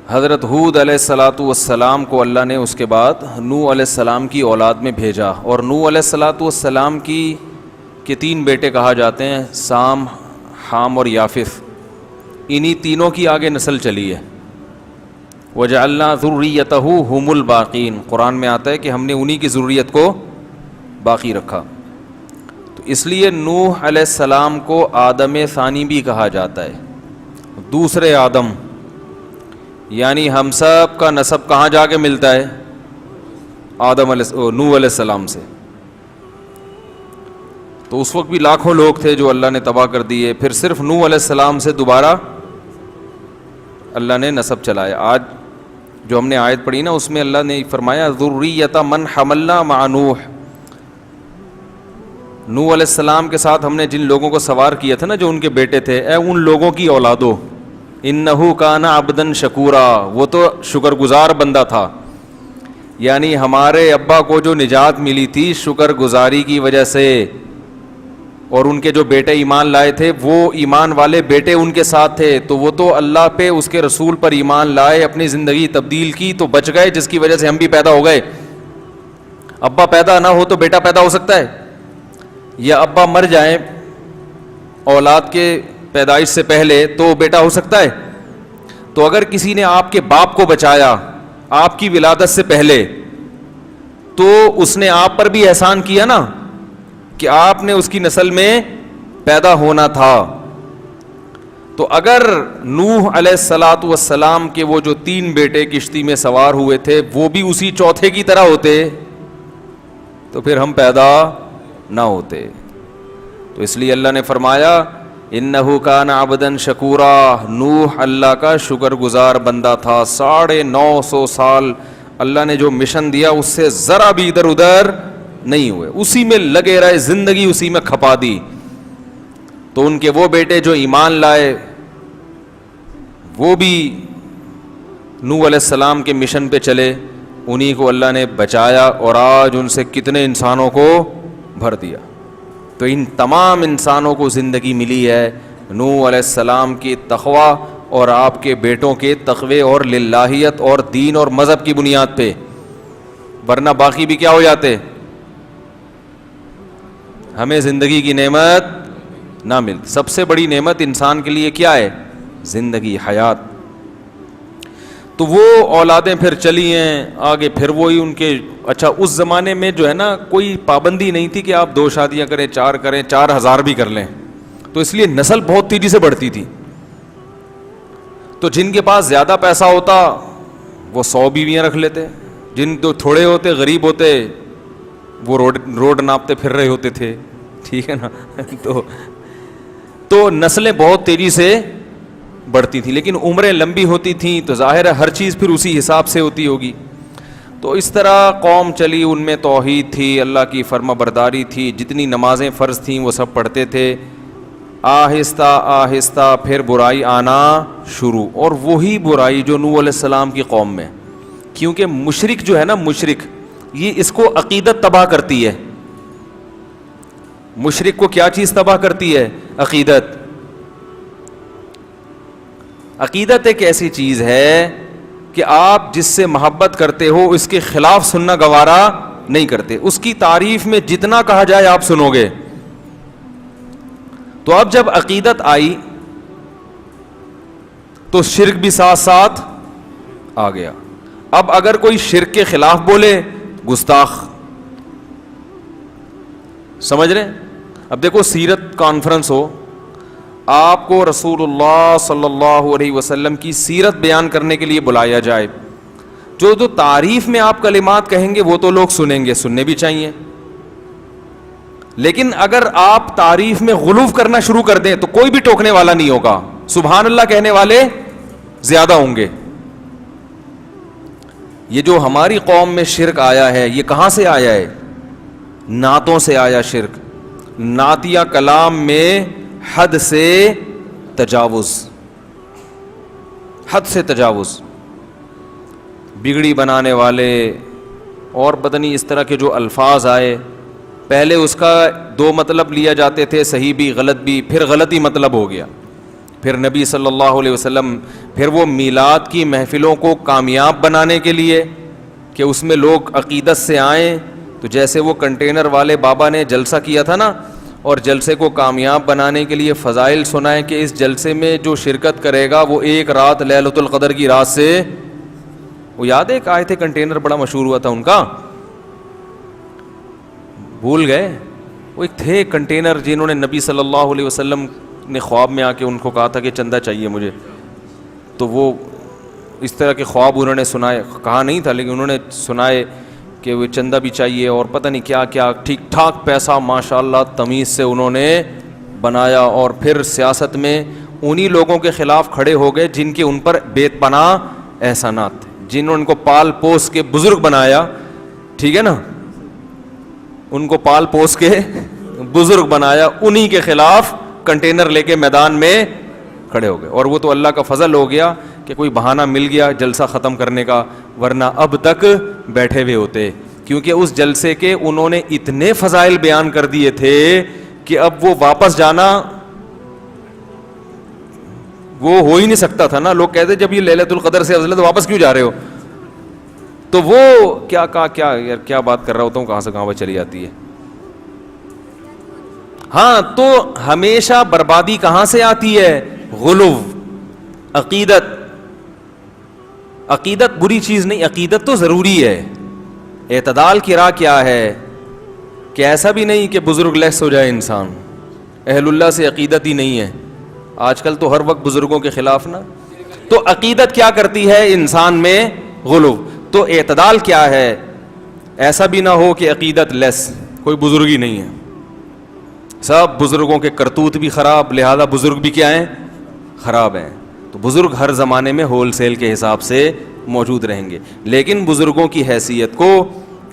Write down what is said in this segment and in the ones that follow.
حضرت ہود علیہ الصلاۃ والسلام کو اللہ نے اس کے بعد نوح علیہ السلام کی اولاد میں بھیجا، اور نوح علیہ الصلاۃ والسلام کے 3 بیٹے کہا جاتے ہیں، سام، حام اور یافث. انہی تینوں کی آگے نسل چلی ہے. وجعلنا ذریتہ ھم الباقین، قرآن میں آتا ہے کہ ہم نے انہی کی ذریت کو باقی رکھا. تو اس لیے نوح علیہ السلام کو آدم ثانی بھی کہا جاتا ہے، دوسرے آدم. یعنی ہم سب کا نسب کہاں جا کے ملتا ہے؟ نوح علیہ السلام سے. تو اس وقت بھی لاکھوں لوگ تھے جو اللہ نے تباہ کر دیے، پھر صرف نوح علیہ السلام سے دوبارہ اللہ نے نسب چلایا. آج جو ہم نے آیت پڑھی نا، اس میں اللہ نے فرمایا ذریۃ من حملنا مع نوح. نوح علیہ السلام کے ساتھ ہم نے جن لوگوں کو سوار کیا تھا نا، جو ان کے بیٹے تھے، اے ان لوگوں کی اولادو، انہ کان عبدا شکورا، وہ تو شکر گزار بندہ تھا. یعنی ہمارے ابا کو جو نجات ملی تھی شکر گزاری کی وجہ سے، اور ان کے جو بیٹے ایمان لائے تھے وہ ایمان والے بیٹے ان کے ساتھ تھے، تو وہ تو اللہ پہ، اس کے رسول پر ایمان لائے، اپنی زندگی تبدیل کی تو بچ گئے، جس کی وجہ سے ہم بھی پیدا ہو گئے. ابا پیدا نہ ہو تو بیٹا پیدا ہو سکتا ہے، یا ابا مر جائیں اولاد کے پیدائش سے پہلے تو بیٹا ہو سکتا ہے. تو اگر کسی نے آپ کے باپ کو بچایا آپ کی ولادت سے پہلے، تو اس نے آپ پر بھی احسان کیا نا، کہ آپ نے اس کی نسل میں پیدا ہونا تھا. تو اگر نوح علیہ الصلاۃ والسلام کے وہ جو 3 بیٹے کشتی میں سوار ہوئے تھے وہ بھی اسی چوتھے کی طرح ہوتے تو پھر ہم پیدا نہ ہوتے. تو اس لیے اللہ نے فرمایا انہ کان عبدا شکورا، نوح اللہ کا شکر گزار بندہ تھا. 950 سال اللہ نے جو مشن دیا اس سے ذرا بھی ادھر ادھر نہیں ہوئے، اسی میں لگے رہے، زندگی اسی میں کھپا دی. تو ان کے وہ بیٹے جو ایمان لائے وہ بھی نوح علیہ السلام کے مشن پہ چلے، انہی کو اللہ نے بچایا، اور آج ان سے کتنے انسانوں کو بھر دیا. تو ان تمام انسانوں کو زندگی ملی ہے نوح علیہ السلام کی تقوی اور آپ کے بیٹوں کے تقوی اور للہیت اور دین اور مذہب کی بنیاد پہ، ورنہ باقی بھی کیا ہو جاتے، ہمیں زندگی کی نعمت نہ مل. سب سے بڑی نعمت انسان کے لیے کیا ہے؟ زندگی، حیات. تو وہ اولادیں پھر چلی ہیں آگے، پھر وہی ان کے. اچھا اس زمانے میں جو ہے نا کوئی پابندی نہیں تھی کہ آپ 2 شادیاں کریں، 4 کریں، 4000 بھی کر لیں، تو اس لیے نسل بہت تیزی سے بڑھتی تھی. تو جن کے پاس زیادہ پیسہ ہوتا وہ 100 بیویاں رکھ لیتے، جن تو تھوڑے ہوتے، غریب ہوتے، وہ روڈ ناپتے پھر رہے ہوتے تھے. ٹھیک ہے نا. تو نسلیں بہت تیزی سے بڑھتی تھیں، لیکن عمریں لمبی ہوتی تھیں تو ظاہر ہے ہر چیز پھر اسی حساب سے ہوتی ہوگی. تو اس طرح قوم چلی، ان میں توحید تھی، اللہ کی فرما برداری تھی، جتنی نمازیں فرض تھیں وہ سب پڑھتے تھے. آہستہ آہستہ پھر برائی آنا شروع، اور وہی برائی جو نوح علیہ السلام کی قوم میں، کیونکہ مشرک جو ہے نا، مشرک یہ اس کو عقیدت تباہ کرتی ہے. مشرک کو کیا چیز تباہ کرتی ہے؟ عقیدت. عقیدت ایک ایسی چیز ہے کہ آپ جس سے محبت کرتے ہو اس کے خلاف سننا گوارا نہیں کرتے، اس کی تعریف میں جتنا کہا جائے آپ سنو گے. تو اب جب عقیدت آئی تو شرک بھی ساتھ ساتھ آ گیا. اب اگر کوئی شرک کے خلاف بولے، گستاخ. سمجھ رہے ہیں؟ اب دیکھو سیرت کانفرنس ہو، آپ کو رسول اللہ صلی اللہ علیہ وسلم کی سیرت بیان کرنے کے لیے بلایا جائے، جو تعریف میں آپ کلمات کہیں گے وہ تو لوگ سنیں گے، سننے بھی چاہیے. لیکن اگر آپ تعریف میں غلو کرنا شروع کر دیں تو کوئی بھی ٹوکنے والا نہیں ہوگا، سبحان اللہ کہنے والے زیادہ ہوں گے. یہ جو ہماری قوم میں شرک آیا ہے یہ کہاں سے آیا ہے؟ نعتوں سے آیا شرک. نعتیہ کلام میں حد سے تجاوز، حد سے تجاوز، بگڑی بنانے والے اور بدنی اس طرح کے جو الفاظ آئے. پہلے اس کا 2 مطلب لیا جاتے تھے، صحیح بھی غلط بھی، پھر غلط ہی مطلب ہو گیا. پھر نبی صلی اللہ علیہ وسلم پھر وہ میلاد کی محفلوں کو کامیاب بنانے کے لیے کہ اس میں لوگ عقیدت سے آئیں، تو جیسے وہ کنٹینر والے بابا نے جلسہ کیا تھا نا، اور جلسے کو کامیاب بنانے کے لیے فضائل سنائے کہ اس جلسے میں جو شرکت کرے گا وہ ایک رات لیلۃ القدر کی رات سے، وہ یاد ہے ایک آئے تھے کنٹینر بڑا مشہور ہوا تھا ان کا، بھول گئے؟ وہ ایک تھے کنٹینر جنہوں نے نبی صلی اللہ علیہ وسلم نے خواب میں آ کے ان کو کہا تھا کہ چندہ چاہیے مجھے، تو وہ اس طرح کے خواب انہوں نے سنائے، کہا نہیں تھا لیکن انہوں نے سنائے کہ وہ چندہ بھی چاہیے اور پتہ نہیں کیا کیا، ٹھیک ٹھاک پیسہ ماشاءاللہ تمیز سے انہوں نے بنایا، اور پھر سیاست میں انہی لوگوں کے خلاف کھڑے ہو گئے جن کے ان پر بے پناہ احسانات تھے، جنہوں نے ان کو پال پوس کے بزرگ بنایا، ٹھیک ہے نا، ان کو پال پوس کے بزرگ بنایا، انہی کے خلاف کنٹینر لے کے میدان میں کھڑے ہو گئے، اور وہ تو اللہ کا فضل ہو گیا کہ کوئی بہانہ مل گیا جلسہ ختم کرنے کا، ورنہ اب تک بیٹھے ہوئے ہوتے، کیونکہ اس جلسے کے انہوں نے اتنے فضائل بیان کر دیے تھے کہ اب وہ واپس جانا وہ ہو ہی نہیں سکتا تھا نا، لوگ کہتے جب یہ لیلۃ القدر سے افضل ہے تو واپس کیوں جا رہے ہو، تو وہ کیا کہا، کیا یار کیا بات کر رہا ہوتا ہوں، کہاں سے کہاں وہ چلی جاتی ہے۔ ہاں تو ہمیشہ بربادی کہاں سے آتی ہے؟ غلو، عقیدت بری چیز نہیں، عقیدت تو ضروری ہے، اعتدال کی راہ کیا ہے کہ ایسا بھی نہیں کہ بزرگ لیس ہو جائے انسان، اہل اللہ سے عقیدت ہی نہیں ہے، آج کل تو ہر وقت بزرگوں کے خلاف نا، تو عقیدت کیا کرتی ہے انسان میں؟ غلو، تو اعتدال کیا ہے؟ ایسا بھی نہ ہو کہ عقیدت لیس، کوئی بزرگ ہی نہیں ہے، سب بزرگوں کے کرتوت بھی خراب، لہذا بزرگ بھی کیا ہیں؟ خراب ہیں، تو بزرگ ہر زمانے میں ہول سیل کے حساب سے موجود رہیں گے، لیکن بزرگوں کی حیثیت کو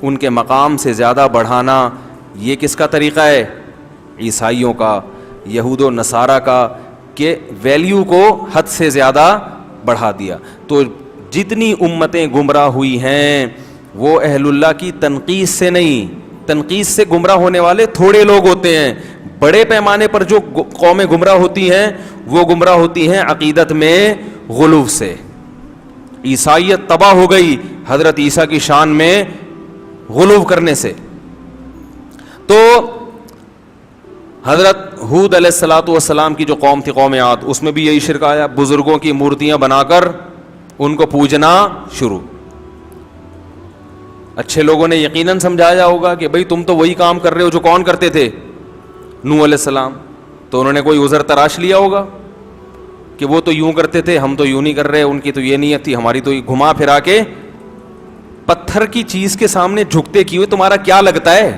ان کے مقام سے زیادہ بڑھانا یہ کس کا طریقہ ہے؟ عیسائیوں کا، یہود و نصارہ کا، کہ ویلیو کو حد سے زیادہ بڑھا دیا۔ تو جتنی امتیں گمراہ ہوئی ہیں وہ اہل اللہ کی تنقیص سے نہیں، تنقیص سے گمراہ ہونے والے تھوڑے لوگ ہوتے ہیں، بڑے پیمانے پر جو قومیں گمراہ ہوتی ہیں وہ گمراہ ہوتی ہیں عقیدت میں غلو سے۔ عیسائیت تباہ ہو گئی حضرت عیسیٰ کی شان میں غلو کرنے سے۔ تو حضرت ہود علیہ الصلوۃ والسلام کی جو قوم تھی قوم عاد، اس میں بھی یہی شرک آیا، بزرگوں کی مورتیاں بنا کر ان کو پوجنا شروع۔ اچھے لوگوں نے یقیناً سمجھایا ہوگا کہ بھئی تم تو وہی کام کر رہے ہو جو کون کرتے تھے؟ نوح علیہ السلام، تو انہوں نے کوئی عذر تراش لیا ہوگا کہ وہ تو یوں کرتے تھے، ہم تو یوں نہیں کر رہے، ان کی تو یہ نیت تھی، ہماری تو گھما پھرا کے پتھر کی چیز کے سامنے جھکتے کیوں؟ تمہارا کیا لگتا ہے؟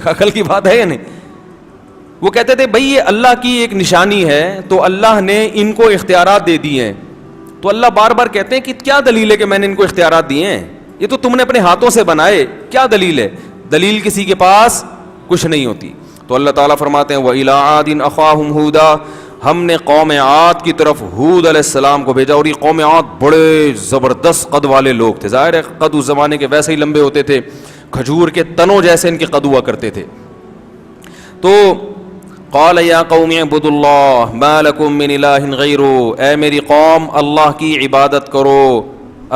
عقل کی بات ہے یا نہیں؟ وہ کہتے تھے بھئی یہ اللہ کی ایک نشانی ہے، تو اللہ نے ان کو اختیارات دے دیے ہیں، تو اللہ بار بار کہتے ہیں کہ کیا دلیل ہے کہ میں نے ان کو اختیارات دیے ہیں؟ یہ تو تم نے اپنے ہاتھوں سے بنائے، کیا دلیل ہے؟ دلیل کسی کے پاس کچھ نہیں ہوتی۔ تو اللہ تعالیٰ فرماتے ہیں وَإِلَىٰ عَادٍ أَخَاهُمْ هُودًا، ہم نے قوم عاد کی طرف ہود علیہ السلام کو بھیجا، اور یہ قوم عاد بڑے زبردست قد والے لوگ تھے، ظاہر ہے قد اس زمانے کے ویسے ہی لمبے ہوتے تھے، کھجور کے تنوں جیسے ان کے قد ہوا کرتے تھے۔ تو قال یا قوم اعبدوا اللہ ما لکم من الہ غیرہ، اے میری قوم اللہ کی عبادت کرو،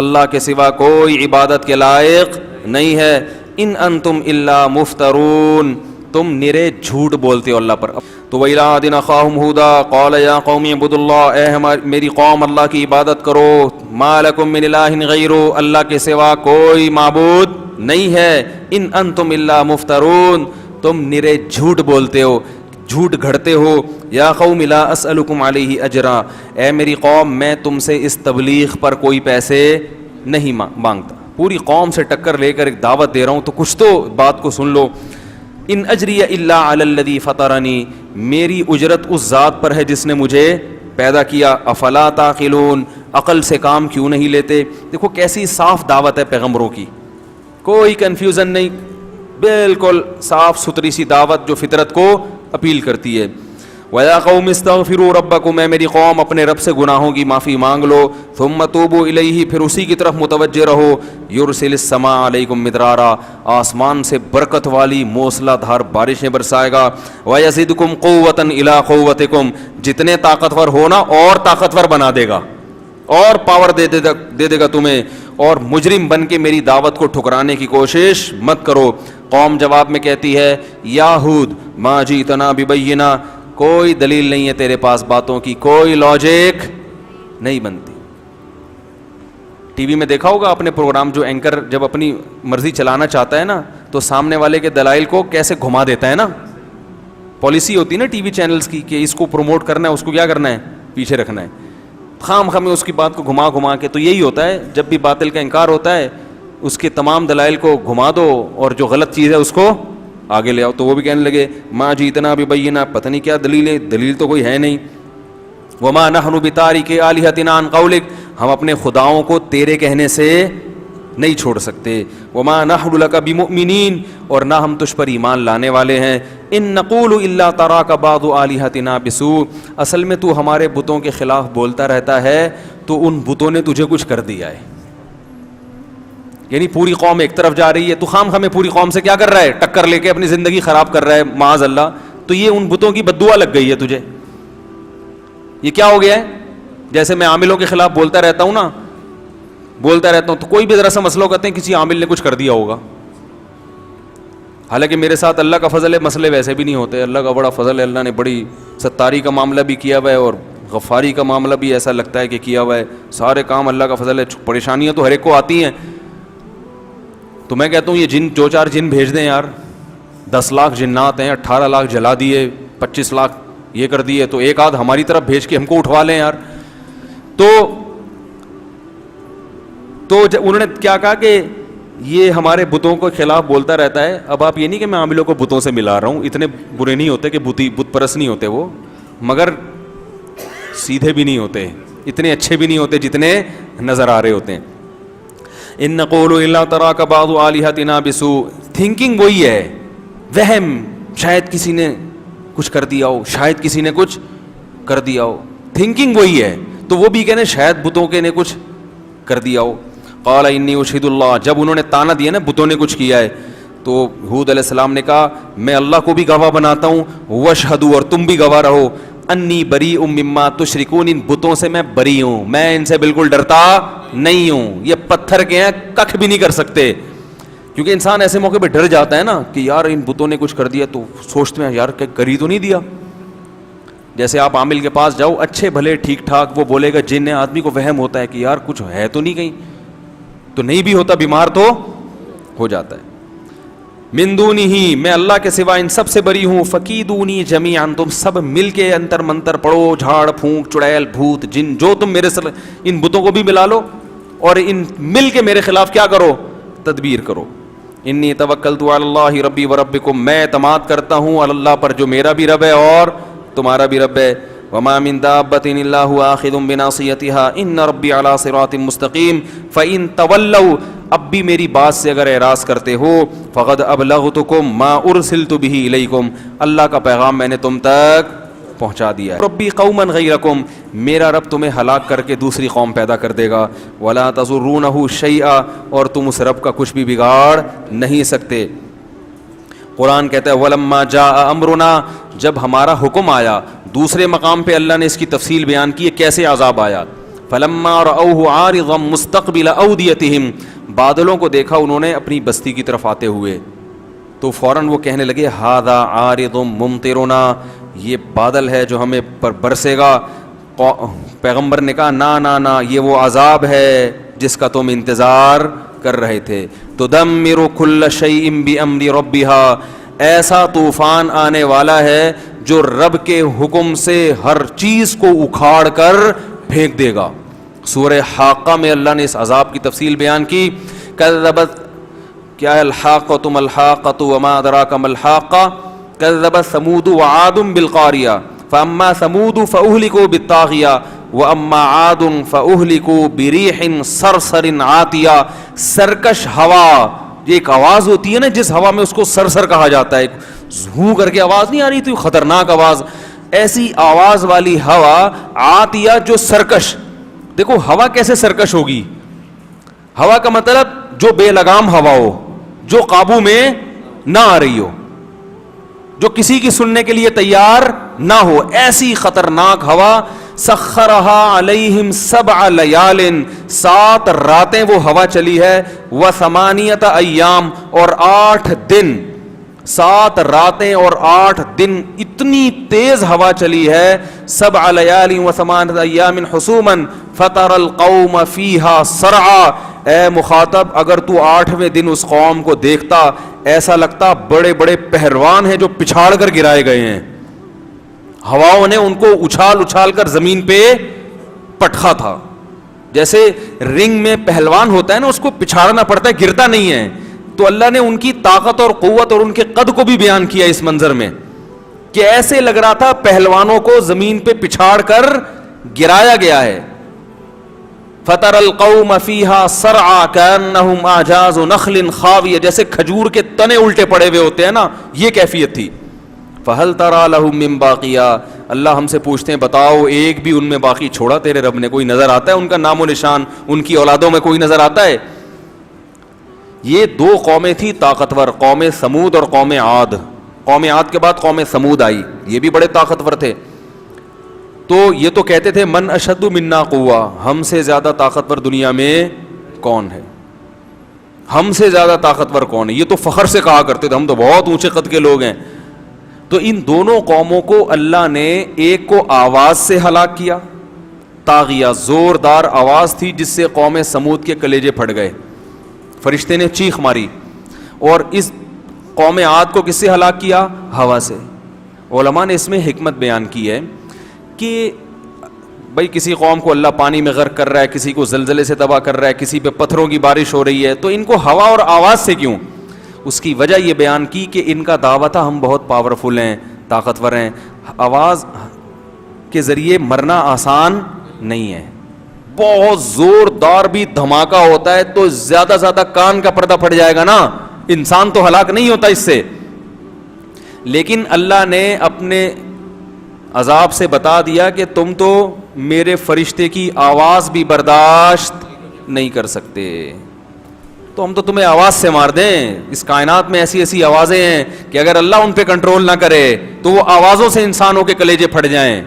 اللہ کے سوا کوئی عبادت کے لائق نہیں ہے، ان انتم الا مفترون، تم نرے جھوٹ بولتے ہو اللہ پر۔ تو وَإِلَىٰ عَادٍ أَخَاهُمْ هُودًا قَالَ يَا قَوْمِ اعْبُدُوا اللَّهَ، اے میری قوم اللہ کی عبادت کرو، مَا لَكُم مِّنْ إِلَٰهٍ غَيْرُهُ، اللہ کے سوا کوئی معبود نہیں ہے، ان انتم الا مفترون، تم نرے جھوٹ بولتے ہو، جھوٹ گھڑتے ہو۔ یا قوم لا اسألکم علیہ اجرا، اے میری قوم میں تم سے اس تبلیغ پر کوئی پیسے نہیں مانگتا، پوری قوم سے ٹکر لے کر ایک دعوت دے رہا ہوں تو کچھ تو بات کو سن لو۔ ان اجری الا علی الذی فطرنی، میری اجرت اس ذات پر ہے جس نے مجھے پیدا کیا، افلا تعقلون، عقل سے کام کیوں نہیں لیتے؟ دیکھو کیسی صاف دعوت ہے پیغمبروں کی، کوئی کنفیوژن نہیں، بالکل صاف ستھری سی دعوت جو فطرت کو اپیل کرتی ہے۔ وَيَا قَوْمِ اسْتَغْفِرُوا رَبَّكُمْ، اے میری قوم اپنے رب سے گناہوں کی معافی مانگ لو. ثُمَّ تُوبُوا إِلَيْهِ، پھر اسی کی طرف متوجہ رہو. يُرْسِلِ السَّمَاءَ عَلَيْكُمْ مِدْرَارًا، آسمان سے برکت والی موسلا دھار بارشیں برسائے گا. وَيَزِدْكُمْ قُوَّةً إِلَىٰ قُوَّتِكُمْ، جتنے طاقتور ہونا اور طاقتور بنا دے گا اور پاور دے دے گا تمہیں. اور مجرم بن کے میری دعوت کو ٹھکرانے کی کوشش مت کرو. قوم جواب میں کہتی ہے یا ہود ما جئتنا ببینہ، کوئی دلیل نہیں ہے تیرے پاس باتوں کی، کوئی لاجک نہیں بنتی. ٹی وی میں دیکھا ہوگا آپ نے پروگرام، جو اینکر جب اپنی مرضی چلانا چاہتا ہے نا تو سامنے والے کے دلائل کو کیسے گھما دیتا ہے نا. پالیسی ہوتی ہے نا ٹی وی چینلز کی کہ اس کو پروموٹ کرنا ہے، اس کو کیا کرنا ہے، پیچھے رکھنا ہے. خام خام اس کی بات کو گھما گھما کے. تو یہی ہوتا ہے جب بھی باطل کا انکار ہوتا ہے اس کے تمام دلائل کو گھما دو اور جو غلط چیز ہے اس کو آگے لے آؤ. تو وہ بھی کہنے لگے ما جئتنا ببینہ، پتہ نہیں کیا دلیل ہے، دلیل تو کوئی ہے نہیں. وما نحن بتارک آلہتنا عن قولک، ہم اپنے خداؤں کو تیرے کہنے سے نہیں چھوڑ سکتے. وما نحن لک بمؤمنین، اور نہ ہم تجھ پر ایمان لانے والے ہیں. ان نقول الا تراک بعض آلہتنا بسوء، اصل میں تو ہمارے بتوں کے خلاف بولتا رہتا ہے تو ان بتوں نے تجھے کچھ کر دیا ہے. یعنی پوری قوم ایک طرف جا رہی ہے، تو خام خامے پوری قوم سے کیا کر رہا ہے، ٹکر لے کے اپنی زندگی خراب کر رہا ہے معاذ اللہ. تو یہ ان بتوں کی بد دعا لگ گئی ہے تجھے. یہ کیا ہو گیا ہے؟ جیسے میں عاملوں کے خلاف بولتا رہتا ہوں نا، بولتا رہتا ہوں تو کوئی بھی ذرا سا مسئلہ کہتے ہیں کسی عامل نے کچھ کر دیا ہوگا. حالانکہ میرے ساتھ اللہ کا فضل ہے، مسئلے ویسے بھی نہیں ہوتے. اللہ کا بڑا فضل ہے، اللہ نے بڑی ستاری کا معاملہ بھی کیا ہوا ہے اور غفاری کا معاملہ بھی ایسا لگتا ہے کہ کیا ہوا ہے. سارے کام اللہ کا فضل ہے. پریشانیاں تو ہر ایک کو آتی ہیں. تو میں کہتا ہوں یہ جن، دو چار جن بھیج دیں یار. 10 لاکھ جنات ہیں، 18 لاکھ جلا دیے، 25 لاکھ یہ کر دیے، تو ایک آدھ ہماری طرف بھیج کے ہم کو اٹھوا لیں یار. تو انہوں نے کیا کہا کہ یہ ہمارے بتوں کے خلاف بولتا رہتا ہے. اب آپ یہ نہیں کہ میں عاملوں کو بتوں سے ملا رہا ہوں، اتنے برے نہیں ہوتے کہ بت پرست نہیں ہوتے وہ، مگر سیدھے بھی نہیں ہوتے، اتنے اچھے بھی نہیں ہوتے جتنے نظر آ رہے ہوتے ہیں. ان نقول الا تراک بعض آلہتنا بسوء، تھنکنگ وہی ہے، وہم، شاید کسی نے کچھ کر دیا ہو، شاید کسی نے کچھ کر دیا ہو. تھنکنگ وہی ہے. تو وہ بھی کہنے شاید بتوں کے نے کچھ کر دیا ہو. قال انی اشہد اللہ، جب انہوں نے تانا دیا نا بتوں نے کچھ کیا ہے، تو ہود علیہ السلام نے کہا میں اللہ کو بھی گواہ بناتا ہوں، واشہدوا، اور تم بھی گواہ رہو، انی بریء مما تشرکون، ان بتوں سے میں بری ہوں، میں ان سے بالکل ڈرتا نہیں ہوں. یہ پتھر کے ہیں، ککھ بھی نہیں کر سکتے. کیونکہ انسان ایسے موقع پہ ڈر جاتا ہے نا کہ یار ان بتوں نے کچھ کر دیا، تو سوچتے ہیں یار کہ کر ہی تو نہیں دیا. جیسے آپ عامل کے پاس جاؤ، اچھے بھلے ٹھیک ٹھاک وہ بولے گا جن ہے، آدمی کو وہم ہوتا ہے کہ یار کچھ ہے تو نہیں کہیں، تو نہیں بھی ہوتا، بیمار تو ہو جاتا ہے. من دونہی، میں اللہ کے سوا ان سب سے بری ہوں. فکیدونی جمیعا، تم سب مل کے انتر منتر پڑھو، جھاڑ پھونک چڑیل بھوت جن جو تم میرے ان بتوں کو بھی ملا لو اور ان مل کے میرے خلاف کیا کرو، تدبیر کرو. انی توکلت علی اللہ ربی و ربکم، میں اعتماد کرتا ہوں اللہ پر جو میرا بھی رب ہے اور تمہارا بھی رب ہے. وما من دابۃ الا هو آخذ بناصیتها ان ربی علی صراط مستقیم. فإن تولوا، اب بھی میری بات سے اگر اعراض کرتے ہو، فقد ابلغتکم ما ارسلت به الیکم، اللہ کا پیغام میں نے تم تک پہنچا دیا ہے. ربی قوما غیرکم، میرا رب تمہیں ہلاک کر کے دوسری قوم پیدا کر دے گا. ولا تضرونہ شیئا، اور تم اس رب کا کچھ بھی بگاڑ نہیں سکتے. قرآن کہتا ہے ولما جاء امرنا، جب ہمارا حکم آیا. دوسرے مقام پہ اللہ نے اس کی تفصیل بیان کی ہے کیسے عذاب آیا. فلما رأوه عارضا مستقبل اودیتہم، بادلوں کو دیکھا انہوں نے اپنی بستی کی طرف آتے ہوئے، تو فوراً وہ کہنے لگے ھذا عارض ممطرنا، یہ بادل ہے جو ہمیں پر برسے گا. پیغمبر نے کہا نا نا نا، یہ وہ عذاب ہے جس کا تم انتظار کر رہے تھے. تدمر کل شیء بامر ربها، ایسا طوفان آنے والا ہے جو رب کے حکم سے ہر چیز کو اکھاڑ کر پھینک دے گا. سورہ حاقہ میں اللہ نے اس عذاب کی تفصیل بیان کی. کذبت، کیا ہے الحاقۃ ما الحاقۃ وما ادراک ما الحاقہ. کذبت ثمود وعاد بالقاریہ فاما ثمود فاہلکوا بالطاغیہ واما عاد فاہلکوا بریح صرصر عاتیہ. سرکش ہوا، یہ ایک آواز ہوتی ہے نا جس ہوا میں اس کو سرسر کہا جاتا ہے، زھوں کر کے آواز نہیں آ رہی تھی، خطرناک آواز. ایسی آواز والی ہوا عاتیہ جو سرکش. دیکھو ہوا کیسے سرکش ہوگی؟ ہوا کا مطلب جو بے لگام ہوا ہو, جو قابو میں نہ آ رہی ہو, جو کسی کی سننے کے لیے تیار نہ ہو, ایسی خطرناک ہوا. سخرها علیہم 7 لیال, 7 راتیں وہ ہوا چلی ہے. و8 ایام, اور 8 دن, 7 راتیں اور 8 دن اتنی تیز ہوا چلی ہے. 7 لیال و8 ایام حسوما فتر القوم فیہا صرعا. اے مخاطب, اگر تو 8ویں دن اس قوم کو دیکھتا ایسا لگتا بڑے بڑے پہلوان ہیں جو پچھاڑ کر گرائے گئے ہیں. ہواؤں نے ان کو اچھال اچھال کر زمین پہ پٹخا تھا. جیسے رنگ میں پہلوان ہوتا ہے نا, اس کو پچھاڑنا پڑتا ہے, گرتا نہیں ہے. تو اللہ نے ان کی طاقت اور قوت اور ان کے قد کو بھی بیان کیا اس منظر میں کہ ایسے لگ رہا تھا پہلوانوں کو زمین پہ پچھاڑ کر گرایا گیا ہے. فَتَرَ الْقَوْمَ فِيهَا صَرْعَا كَأَنَّهُمْ أَعْجَازُ نَخْلٍ خَاوِيَةٍ, جیسے کھجور کے تنے الٹے پڑے ہوئے ہوتے ہیں نا, یہ کیفیت تھی. فَهَلْ تَرَى لَهُم مِّن بَاقِيَةٍ, اللہ ہم سے پوچھتے ہیں بتاؤ ایک بھی ان میں باقی چھوڑا تیرے رب نے؟ کوئی نظر آتا ہے ان کا نام و نشان, ان کی اولادوں میں کوئی نظر آتا ہے؟ یہ 2 قومیں تھی طاقتور, قوم سمود اور قوم عاد. قوم عاد کے بعد قوم سمود آئی, یہ بھی بڑے طاقتور تھے. تو یہ تو کہتے تھے من اشد منا قوہ, ہم سے زیادہ طاقتور دنیا میں کون ہے, ہم سے زیادہ طاقتور کون ہے. یہ تو فخر سے کہا کرتے تھے ہم تو بہت اونچے قد کے لوگ ہیں. تو ان دونوں قوموں کو اللہ نے ایک کو آواز سے ہلاک کیا, طاغیہ, زوردار آواز تھی جس سے قوم سمود کے کلیجے پھٹ گئے, فرشتے نے چیخ ماری. اور اس قوم عاد کو کس سے ہلاک کیا؟ ہوا سے. علماء نے اس میں حکمت بیان کی ہے کہ بھائی کسی قوم کو اللہ پانی میں غرق کر رہا ہے, کسی کو زلزلے سے تباہ کر رہا ہے, کسی پہ پتھروں کی بارش ہو رہی ہے, تو ان کو ہوا اور آواز سے کیوں؟ اس کی وجہ یہ بیان کی کہ ان کا دعویٰ تھا ہم بہت پاورفل ہیں, طاقتور ہیں. آواز کے ذریعے مرنا آسان نہیں ہے, بہت زوردار بھی دھماکہ ہوتا ہے تو زیادہ زیادہ کان کا پردہ پھٹ جائے گا نا, انسان تو ہلاک نہیں ہوتا اس سے. لیکن اللہ نے اپنے عذاب سے بتا دیا کہ تم تو میرے فرشتے کی آواز بھی برداشت نہیں کر سکتے, تو ہم تو تمہیں آواز سے مار دیں. اس کائنات میں ایسی ایسی آوازیں ہیں کہ اگر اللہ ان پہ کنٹرول نہ کرے تو وہ آوازوں سے انسانوں کے کلیجے پھٹ جائیں.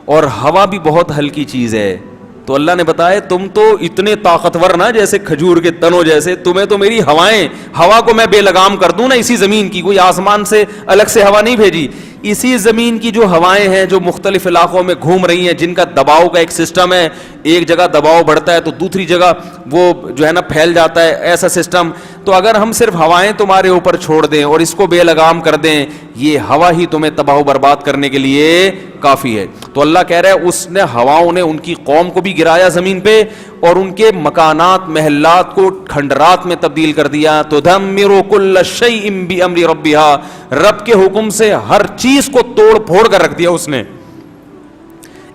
اور ہوا بھی بہت ہلکی چیز ہے, تو اللہ نے بتایا تم تو اتنے طاقتور نا جیسے کھجور کے تنوں جیسے, تمہیں تو میری ہوائیں, ہوا کو میں بے لگام کر دوں نا اسی زمین کی, کوئی آسمان سے الگ سے ہوا نہیں بھیجی, اسی زمین کی جو ہوائیں ہیں جو مختلف علاقوں میں گھوم رہی ہیں, جن کا دباؤ کا ایک سسٹم ہے, ایک جگہ دباؤ بڑھتا ہے تو دوسری جگہ وہ جو ہے نا پھیل جاتا ہے, ایسا سسٹم. تو اگر ہم صرف ہوائیں تمہارے اوپر چھوڑ دیں اور اس کو بے لگام کر دیں, یہ ہوا ہی تمہیں تباہ و برباد کرنے کے لیے کافی ہے. تو اللہ کہہ رہا ہے اس نے ہواؤں نے ان کی قوم کو بھی گرایا زمین پہ اور ان کے مکانات محلات کو کھنڈرات میں تبدیل کر دیا. تدمر کل شیء بامر ربها, رب کے حکم سے ہر چیز کو توڑ پھوڑ کر رکھ دیا اس نے.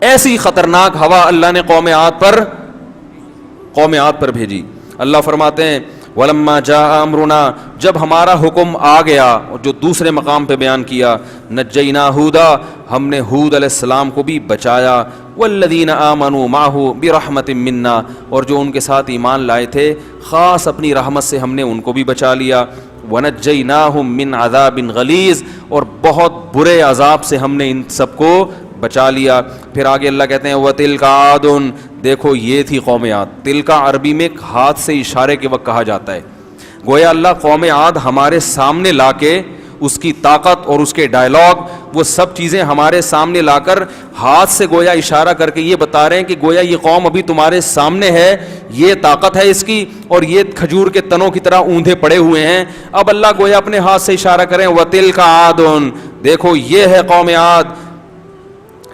ایسی خطرناک ہوا اللہ نے قوم عاد پر بھیجی. اللہ فرماتے ہیں وَلَمَّا جَاءَ أَمْرُنَا, جب ہمارا حکم آ گیا, اور جو دوسرے مقام پہ بیان کیا, نَجَّيْنَا هُودًا, ہم نے ہود علیہ السلام کو بھی بچایا, وَالَّذِينَ آمَنُوا مَعَهُ بِرَحْمَةٍ مِنَّا, اور جو ان کے ساتھ ایمان لائے تھے خاص اپنی رحمت سے ہم نے ان کو بھی بچا لیا. وَنَجَّيْنَاهُمْ مِنْ عَذَابٍ غَلِيظٍ, اور بہت برے عذاب سے ہم نے ان سب کو بچا لیا. پھر آگے اللہ کہتے ہیں وَتِلْكَ عَادٌ, دیکھو یہ تھی قوم عاد. تلکا عربی میں ہاتھ سے اشارے کے وقت کہا جاتا ہے. گویا اللہ قوم عاد ہمارے سامنے لا کے اس کی طاقت اور اس کے ڈائلاگ, وہ سب چیزیں ہمارے سامنے لا کر ہاتھ سے گویا اشارہ کر کے یہ بتا رہے ہیں کہ گویا یہ قوم ابھی تمہارے سامنے ہے, یہ طاقت ہے اس کی, اور یہ کھجور کے تنوں کی طرح اوندھے پڑے ہوئے ہیں. اب اللہ گویا اپنے ہاتھ سے اشارہ کریں وَتِلْكَ عَادٌ, دیکھو یہ ہے قوم عاد.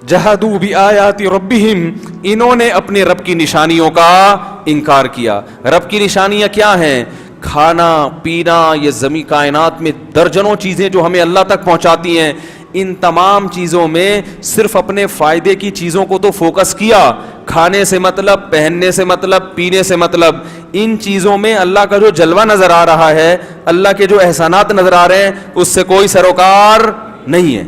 جہدوا بآیات ربہم, انہوں نے اپنے رب کی نشانیوں کا انکار کیا. رب کی نشانیاں کیا ہیں؟ کھانا پینا, یہ زمین کائنات میں درجنوں چیزیں جو ہمیں اللہ تک پہنچاتی ہیں, ان تمام چیزوں میں صرف اپنے فائدے کی چیزوں کو تو فوکس کیا. کھانے سے مطلب, پہننے سے مطلب, پینے سے مطلب, ان چیزوں میں اللہ کا جو جلوہ نظر آ رہا ہے, اللہ کے جو احسانات نظر آ رہے ہیں, اس سے کوئی سروکار نہیں ہے.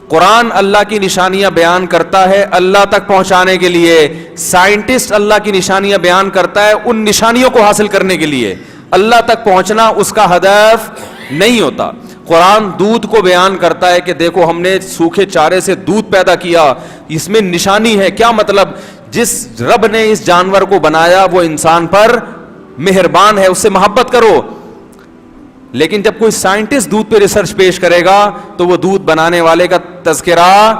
قرآن اللہ کی نشانیاں بیان کرتا ہے اللہ تک پہنچانے کے لیے, سائنٹسٹ اللہ کی نشانیاں بیان کرتا ہے ان نشانیوں کو حاصل کرنے کے لیے, اللہ تک پہنچنا اس کا ہدف نہیں ہوتا. قرآن دودھ کو بیان کرتا ہے کہ دیکھو ہم نے سوکھے چارے سے دودھ پیدا کیا, اس میں نشانی ہے. کیا مطلب؟ جس رب نے اس جانور کو بنایا وہ انسان پر مہربان ہے, اس سے محبت کرو. لیکن جب کوئی سائنٹسٹ دودھ پہ ریسرچ پیش کرے گا تو وہ دودھ بنانے والے کا تذکرہ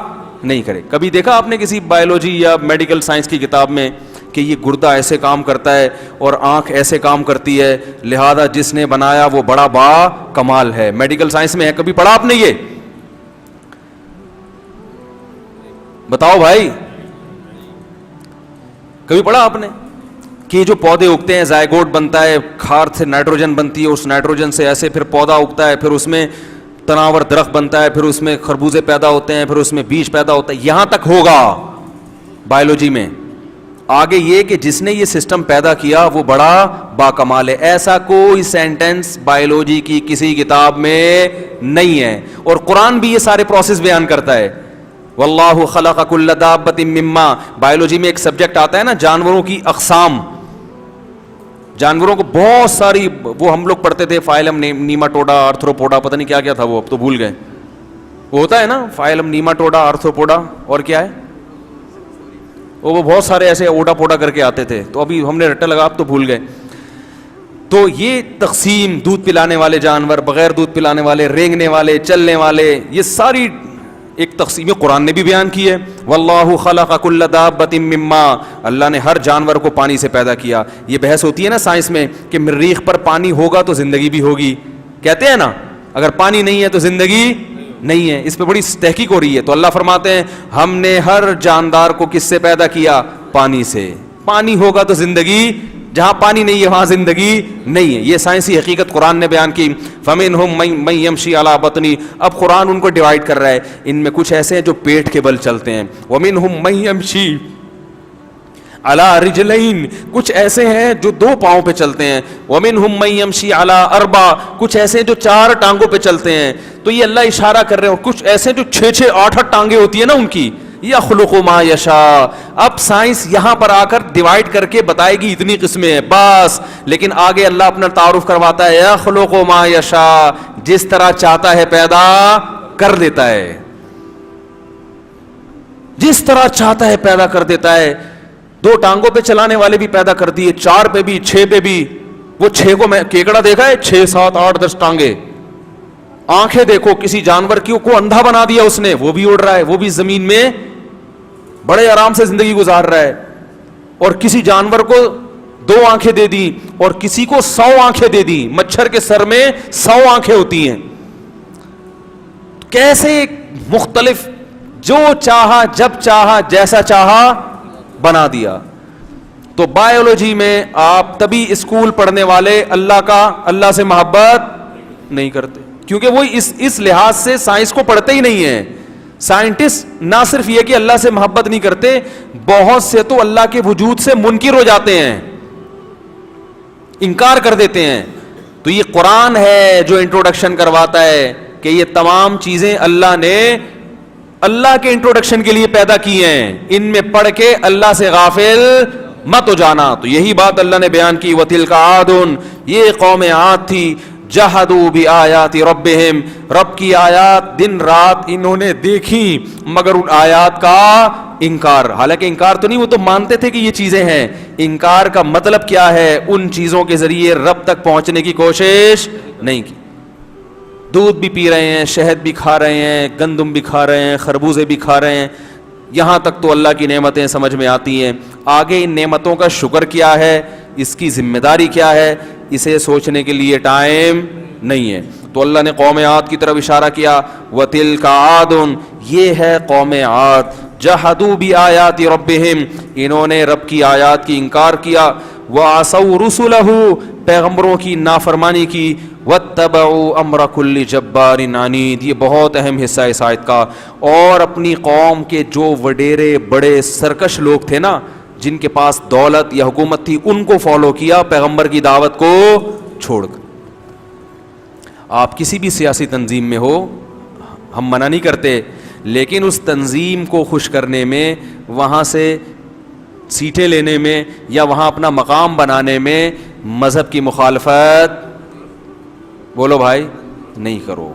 نہیں کرے. کبھی دیکھا آپ نے کسی بایولوجی یا میڈیکل سائنس کی کتاب میں کہ یہ گردہ ایسے کام کرتا ہے اور آنکھ ایسے کام کرتی ہے, لہذا جس نے بنایا وہ بڑا با کمال ہے؟ میڈیکل سائنس میں ہے, کبھی پڑھا آپ نے یہ؟ بتاؤ بھائی, کبھی پڑھا آپ نے کہ جو پودے اگتے ہیں زائگوٹ بنتا ہے, کھاد سے نائٹروجن بنتی ہے, اس نائٹروجن سے ایسے پھر پودا اگتا ہے, پھر اس میں تناور درخت بنتا ہے, پھر اس میں خربوزے پیدا ہوتے ہیں, پھر اس میں بیج پیدا ہوتا ہے. یہاں تک ہوگا بایولوجی میں. آگے یہ کہ جس نے یہ سسٹم پیدا کیا وہ بڑا باکمال ہے, ایسا کوئی سینٹنس بایولوجی کی کسی کتاب میں نہیں ہے. اور قرآن بھی یہ سارے پروسیس بیان کرتا ہے. واللہ خلق کل دابۃ مما, بایولوجی میں ایک سبجیکٹ آتا ہے نا جانوروں کی اقسام, جانوروں کو بہت ساری, وہ ہم لوگ پڑھتے تھے فائلم نیماٹوڈا آرتھروپوڈا, پتہ نہیں کیا کیا تھا وہ, اب تو بھول گئے. وہ ہوتا ہے نا فائلم نیماٹوڈا آرتھروپوڈا اور کیا ہے وہ بہت سارے ایسے اوڈا پوڈا کر کے آتے تھے, تو ابھی ہم نے رٹا لگا, اب تو بھول گئے. تو یہ تقسیم, دودھ پلانے والے جانور, بغیر دودھ پلانے والے, رینگنے والے, چلنے والے, یہ ساری ایک تقسیم قرآن نے بھی بیان کی ہے. واللہ خلق کل دابۃ مما, اللہ نے ہر جانور کو پانی سے پیدا کیا. یہ بحث ہوتی ہے نا سائنس میں کہ مریخ پر پانی ہوگا تو زندگی بھی ہوگی, کہتے ہیں نا اگر پانی نہیں ہے تو زندگی نہیں ہے. اس پہ بڑی تحقیق ہو رہی ہے. تو اللہ فرماتے ہیں ہم نے ہر جاندار کو کس سے پیدا کیا؟ پانی سے. پانی ہوگا تو زندگی, جہاں پانی نہیں ہے وہاں زندگی نہیں ہے. یہ سائنسی حقیقت قرآن نے بیان کی. فَمِنْهُمْ مَن يَمْشِي عَلَى بَطْنِهِ, اب قرآن ان کو ڈیوائڈ کر رہا ہے, ان میں کچھ ایسے ہیں جو پیٹ کے بل چلتے ہیں. وَمِنْهُمْ مَن يَمْشِي عَلَى رِجْلَيْن, کچھ ایسے ہیں جو دو پاؤں پہ چلتے ہیں. وَمِنْهُمْ مَن يَمْشِي عَلَى أَرْبَعٍ, کچھ ایسے جو چار ٹانگوں پہ چلتے ہیں. تو یہ اللہ اشارہ کر رہے ہیں. اور کچھ ایسے جو 6-6 8-8 ٹانگیں ہوتی ہیں نا ان کی. یخلق ما یشاء, اب سائنس یہاں پر آ کر ڈیوائڈ کر کے بتائے گی اتنی قسمیں ہیں بس, لیکن آگے اللہ اپنا تعارف کرواتا ہے یخلق ما یشاء, جس طرح چاہتا ہے پیدا کر دیتا ہے, جس طرح چاہتا ہے پیدا کر دیتا ہے. 2 ٹانگوں پہ چلانے والے بھی پیدا کر دیے, 4 پہ بھی, 6 پہ بھی. وہ 6 کو میں کیکڑا دیکھا ہے, 6 7 8 10 ٹانگیں. آنکھیں دیکھو کسی جانور کی کو اندھا بنا دیا اس نے, وہ بھی اڑ رہا ہے, وہ بھی زمین میں بڑے آرام سے زندگی گزار رہا ہے. اور کسی جانور کو 2 آنکھیں دے دی اور کسی کو 100 آنکھیں دے دی. مچھر کے سر میں 100 آنکھیں ہوتی ہیں. کیسے مختلف, جو چاہا جب چاہا جیسا چاہا بنا دیا. تو بایولوجی میں آپ تبھی اسکول پڑھنے والے اللہ سے محبت نہیں کرتے, کیونکہ وہ اس لحاظ سے سائنس کو پڑھتے ہی نہیں ہیں. سائنٹسٹ نہ صرف یہ کہ اللہ سے محبت نہیں کرتے, بہت سے تو اللہ کے وجود سے منکر ہو جاتے ہیں, انکار کر دیتے ہیں. تو یہ قرآن ہے جو انٹروڈکشن کرواتا ہے کہ یہ تمام چیزیں اللہ نے اللہ کے انٹروڈکشن کے لیے پیدا کی ہیں, ان میں پڑھ کے اللہ سے غافل مت ہو جانا. تو یہی بات اللہ نے بیان کی. وَتِلْكَ عَادٌ, یہ قوم عاد تھی. جہدوا بآیات ربہم, رب کی آیات دن رات انہوں نے دیکھی مگر ان آیات کا انکار. حالانکہ انکار تو نہیں, وہ تو مانتے تھے کہ یہ چیزیں ہیں. انکار کا مطلب کیا ہے؟ ان چیزوں کے ذریعے رب تک پہنچنے کی کوشش نہیں کی. دودھ بھی پی رہے ہیں, شہد بھی کھا رہے ہیں, گندم بھی کھا رہے ہیں, خربوزے بھی کھا رہے ہیں, یہاں تک تو اللہ کی نعمتیں سمجھ میں آتی ہیں. آگے ان نعمتوں کا شکر کیا ہے, اس کی ذمہ داری کیا ہے, اسے سوچنے کے لیے ٹائم نہیں ہے. تو اللہ نے قوم عاد کی طرف اشارہ کیا. وَتِلْكَ عَادٌ, یہ ہے قوم عاد. جَحَدُوا بِآیَاتِ رَبِّهِمْ, انہوں نے رب کی آیات کی انکار کیا. وَعَصَوْا رُسُلَهُ, پیغمبروں کی نافرمانی کی. وَاتَّبَعُوا أَمْرَ كُلِّ جَبَّارٍ عَنِيدٍ, یہ بہت اہم حصہ ہے اس آیت کا. اور اپنی قوم کے جو وڈیرے بڑے سرکش لوگ تھے نا, جن کے پاس دولت یا حکومت تھی, ان کو فالو کیا پیغمبر کی دعوت کو چھوڑ کر. آپ کسی بھی سیاسی تنظیم میں ہو, ہم منع نہیں کرتے, لیکن اس تنظیم کو خوش کرنے میں، وہاں سے سیٹیں لینے میں یا وہاں اپنا مقام بنانے میں مذہب کی مخالفت بولو بھائی نہیں کرو.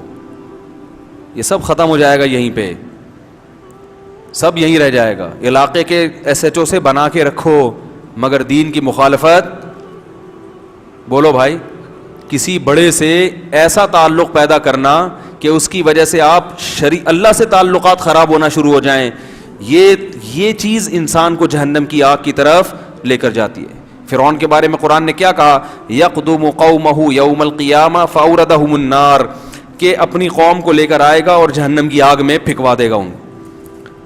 یہ سب ختم ہو جائے گا یہیں پہ، سب یہیں رہ جائے گا. علاقے کے ایس ایچ او سے بنا کے رکھو مگر دین کی مخالفت بولو بھائی. کسی بڑے سے ایسا تعلق پیدا کرنا کہ اس کی وجہ سے آپ اللہ سے تعلقات خراب ہونا شروع ہو جائیں، یہ چیز انسان کو جہنم کی آگ کی طرف لے کر جاتی ہے. فرعون کے بارے میں قرآن نے کیا کہا؟ یقدم قومہ یوم القیامہ فاوردہم النار، کہ اپنی قوم کو لے کر آئے گا اور جہنم کی آگ میں پھینکوا دے گا ان.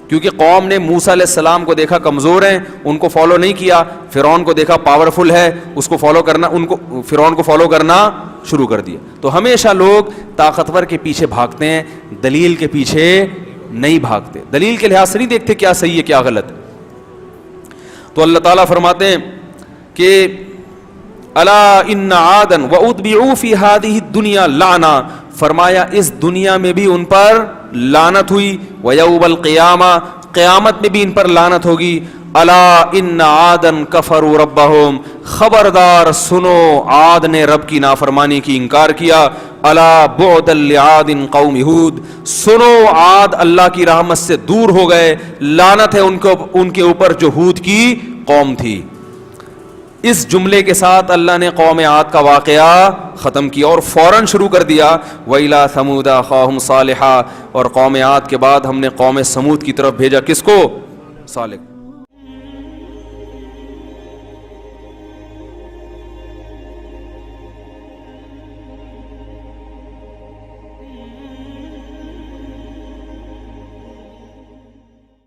کیونکہ قوم نے موسیٰ علیہ السلام کو دیکھا کمزور ہیں، ان کو فالو نہیں کیا. فرعون کو دیکھا پاورفل ہے، اس کو فالو کرنا، فرعون کو فالو کرنا شروع کر دیا. تو ہمیشہ لوگ طاقتور کے پیچھے بھاگتے ہیں، دلیل کے پیچھے نہیں بھاگتے، دلیل کے لحاظ سے نہیں دیکھتے کیا صحیح ہے کیا غلط. تو اللہ تعالیٰ فرماتے ہیں کہ الا ان عادا واتبعوا فی ہذہ الدنیا لعنہ، فرمایا اس دنیا میں بھی ان پر لعنت ہوئی، ویوم القیامہ، قیامت میں بھی ان پر لعنت ہوگی. الا ان عادا کفروا ربہم، خبردار سنو عاد نے رب کی نافرمانی کی انکار کیا. الا بعدا لعاد قوم ہود، سنو عاد اللہ کی رحمت سے دور ہو گئے، لعنت ہے ان کے اوپر جو ہود کی قوم تھی. اس جملے کے ساتھ اللہ نے قوم عاد کا واقعہ ختم کیا اور فوراً شروع کر دیا وَإِلَىٰ ثَمُودَ أَخَاهُمْ صَالِحًا، اور قوم عاد کے بعد ہم نے قوم سمود کی طرف بھیجا کس کو؟ صالح.